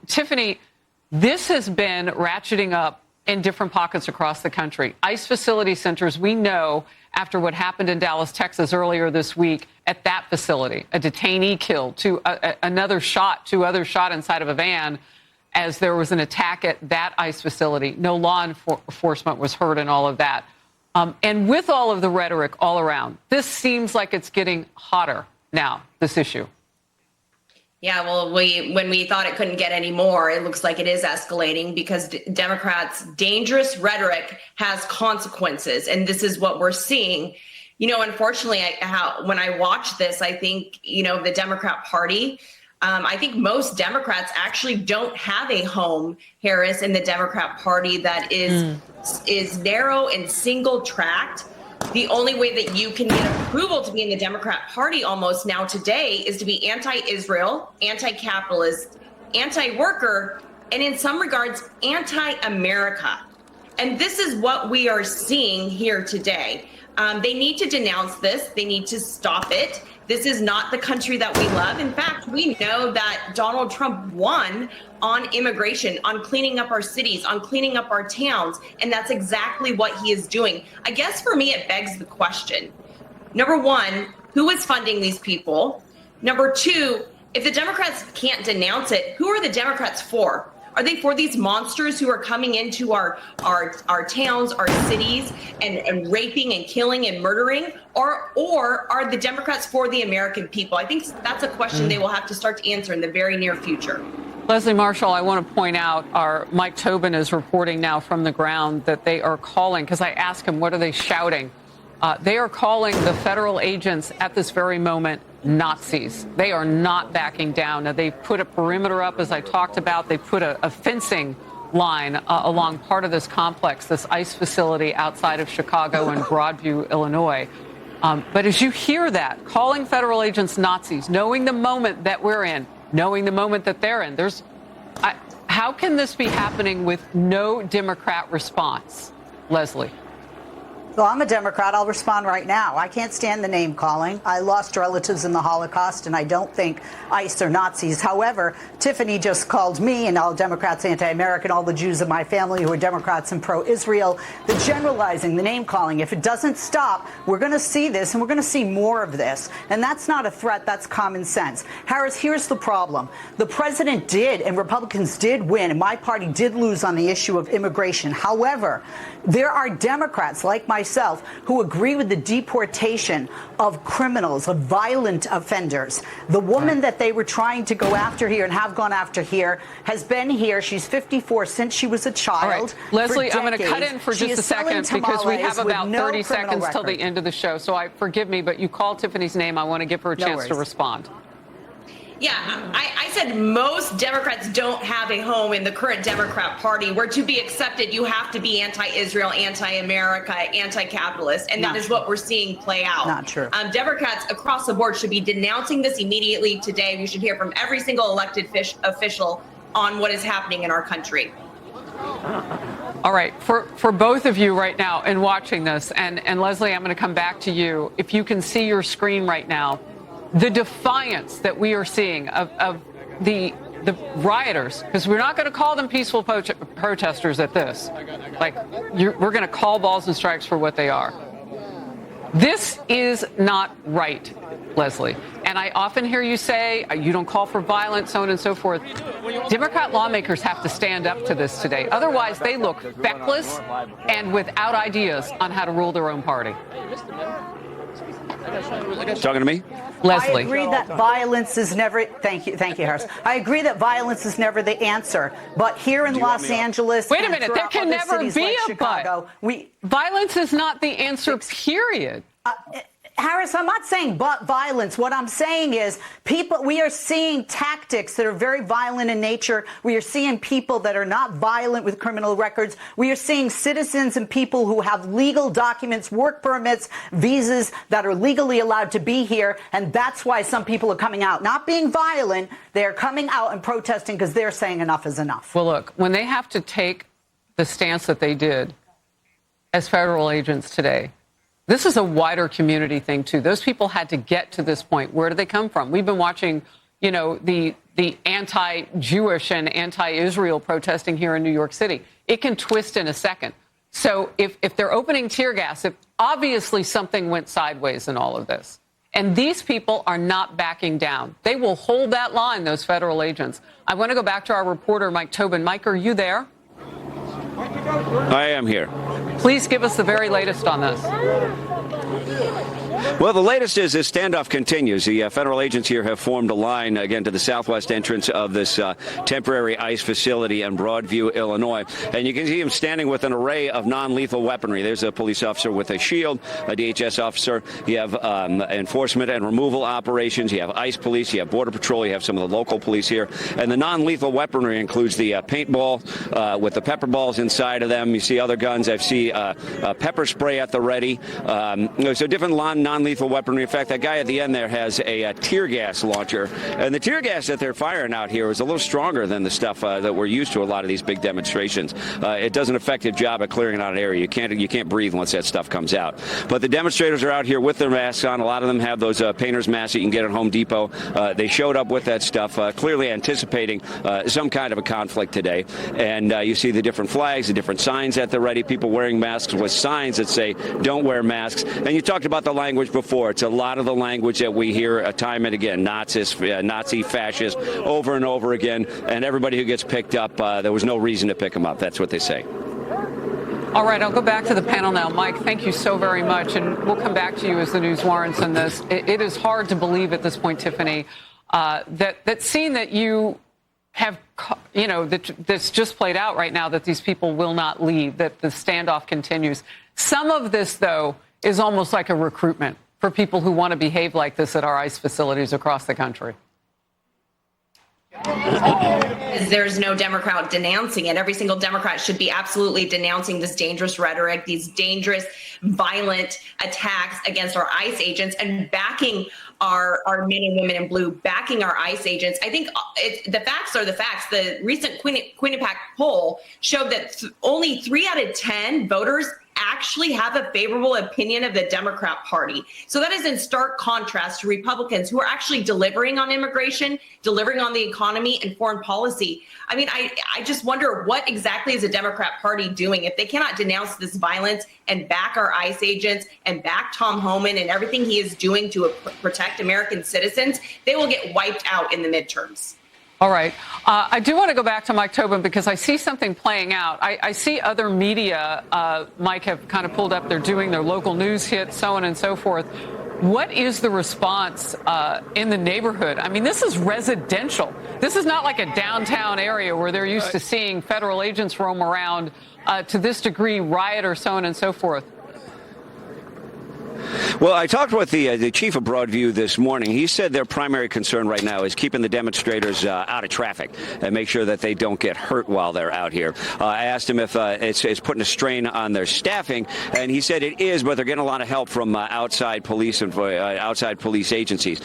Tiffany, this has been ratcheting up in different pockets across the country. ICE facility centers, we know after what happened in Dallas, Texas earlier this week at that facility, a detainee killed, two others shot inside of a van as there was an attack at that ICE facility. No law enforcement was hurt in all of that. And with all of the rhetoric all around, this seems like it's getting hotter now, this issue. Yeah, well, when we thought it couldn't get any more, it looks like it is escalating because Democrats' dangerous rhetoric has consequences. And this is what we're seeing. You know, unfortunately, when I watch this, I think, you know, the Democrat Party, I think most Democrats actually don't have a home, Harris, in the Democrat Party that is narrow and single tracked. The only way that you can get approval to be in the Democrat Party almost now today is to be anti-Israel, anti-capitalist, anti-worker, and in some regards, anti-America. And this is what we are seeing here today. They need to denounce this. They need to stop it. This is not the country that we love. In fact, we know that Donald Trump won on immigration, on cleaning up our cities, on cleaning up our towns. And that's exactly what he is doing. I guess for me, it begs the question. Number one, who is funding these people? Number two, if the Democrats can't denounce it, who are the Democrats for? Are they for these monsters who are coming into our towns, our cities, and raping and killing and murdering? Or are the Democrats for the American people? I think that's a question they will have to start to answer in the very near future. Leslie Marshall, I want to point out, our Mike Tobin is reporting now from the ground that they are calling, because I asked him, what are they shouting? They are calling the federal agents at this very moment Nazis. They are not backing down. Now, they put a perimeter up, as I talked about. They put a fencing line along part of this complex, this ICE facility outside of Chicago and Broadview, Illinois. But as you hear that, calling federal agents Nazis, knowing the moment that we're in, knowing the moment that they're in, how can this be happening with no Democrat response? Leslie. Well, I'm a Democrat. I'll respond right now. I can't stand the name calling. I lost relatives in the Holocaust, and I don't think ICE are Nazis. However, Tiffany just called me and all Democrats anti-American, all the Jews in my family who are Democrats and pro-Israel. The generalizing, the name calling, if it doesn't stop, we're going to see this, and we're going to see more of this. And that's not a threat. That's common sense. Harris, here's the problem. The president did, and Republicans did win, and my party did lose on the issue of immigration. However, there are Democrats like myself who agree with the deportation of criminals, of violent offenders. The woman that they were trying to go after here and have gone after here has been here. She's 54 since she was a child. All right. Leslie, I'm going to cut in for just a second because we have about 30 seconds till the end of the show. So forgive me, but you called Tiffany's name. I want to give her a chance to respond. Yeah, I said most Democrats don't have a home in the current Democrat Party. Where to be accepted, you have to be anti-Israel, anti-America, anti-capitalist. And that is what we're seeing play out. Not true. Democrats across the board should be denouncing this immediately today. We should hear from every single elected official on what is happening in our country. All right. For both of you right now and watching this, and Leslie, I'm going to come back to you. If you can see your screen right now, the defiance that we are seeing of the rioters, because we're not going to call them peaceful protesters at this. We're going to call balls and strikes for what they are. This is not right, Leslie. And I often hear you say, you don't call for violence, so on and so forth. Democrat lawmakers have to stand up to this today. Otherwise, they look feckless and without ideas on how to rule their own party. Talking to me? Leslie. I agree that violence is never. Thank you, Harris. I agree that violence is never the answer. But here in Los Angeles, wait a minute, there can never be like a Chicago, violence is not the answer. Period. Harris, I'm not saying but violence. What I'm saying is we are seeing tactics that are very violent in nature. We are seeing people that are not violent with criminal records. We are seeing citizens and people who have legal documents, work permits, visas that are legally allowed to be here. And that's why some people are coming out, not being violent. They're coming out and protesting because they're saying enough is enough. Well, look, when they have to take the stance that they did as federal agents today, this is a wider community thing, too. Those people had to get to this point. Where do they come from? We've been watching the anti-Jewish and anti-Israel protesting here in New York City. It can twist in a second. So if they're opening tear gas, if obviously something went sideways in all of this, and these people are not backing down. They will hold that line, those federal agents. I want to go back to our reporter, Mike Tobin. Mike, are you there? I am here. Please give us the very latest on this. Well, the latest is this standoff continues. The federal agents here have formed a line, again, to the southwest entrance of this temporary ICE facility in Broadview, Illinois. And you can see them standing with an array of non-lethal weaponry. There's a police officer with a shield, a DHS officer. You have enforcement and removal operations. You have ICE police. You have Border Patrol. You have some of the local police here. And the non-lethal weaponry includes the paintball with the pepper balls inside of them. You see other guns. I see pepper spray at the ready. So different non-lethal weaponry. In fact, that guy at the end there has a tear gas launcher. And the tear gas that they're firing out here is a little stronger than the stuff that we're used to a lot of these big demonstrations. It does an effective job at clearing out an area. You can't breathe once that stuff comes out. But the demonstrators are out here with their masks on. A lot of them have those painter's masks that you can get at Home Depot. They showed up with that stuff, clearly anticipating some kind of a conflict today. And you see the different flags, the different signs at the ready, people wearing masks with signs that say, don't wear masks. And you talked about the language before. It's a lot of the language that we hear time and again, Nazi, fascist, over and over again. And everybody who gets picked up, there was no reason to pick them up. That's what they say. All right, I'll go back to the panel now. Mike, thank you so very much. And we'll come back to you as the news warrants on this. It is hard to believe at this point, Tiffany, that scene that you have, that's just played out right now, that these people will not leave, that the standoff continues. Some of this, though, is almost like a recruitment for people who want to behave like this at our ICE facilities across the country. There's no Democrat denouncing it. Every single Democrat should be absolutely denouncing this dangerous rhetoric, these dangerous, violent attacks against our ICE agents, and backing our men and women in blue, backing our ICE agents. I think the facts are the facts. The recent Quinnipiac poll showed that only 3 out of 10 voters actually have a favorable opinion of the Democrat Party. So that is in stark contrast to Republicans who are actually delivering on immigration, delivering on the economy and foreign policy. I mean, I just wonder what exactly is the Democrat Party doing if they cannot denounce this violence and back our ICE agents and back Tom Homan and everything he is doing to protect American citizens. They will get wiped out in the midterms. All right. I do want to go back to Mike Tobin because I see something playing out. I see other media, Mike, have kind of pulled up. They're doing their local news hits, so on and so forth. What is the response in the neighborhood? I mean, this is residential. This is not like a downtown area where they're used to seeing federal agents roam around to this degree, riot or so on and so forth. Well, I talked with the chief of Broadview this morning. He said their primary concern right now is keeping the demonstrators out of traffic and make sure that they don't get hurt while they're out here. I asked him if it's putting a strain on their staffing, and he said it is, but they're getting a lot of help from outside police and outside police agencies.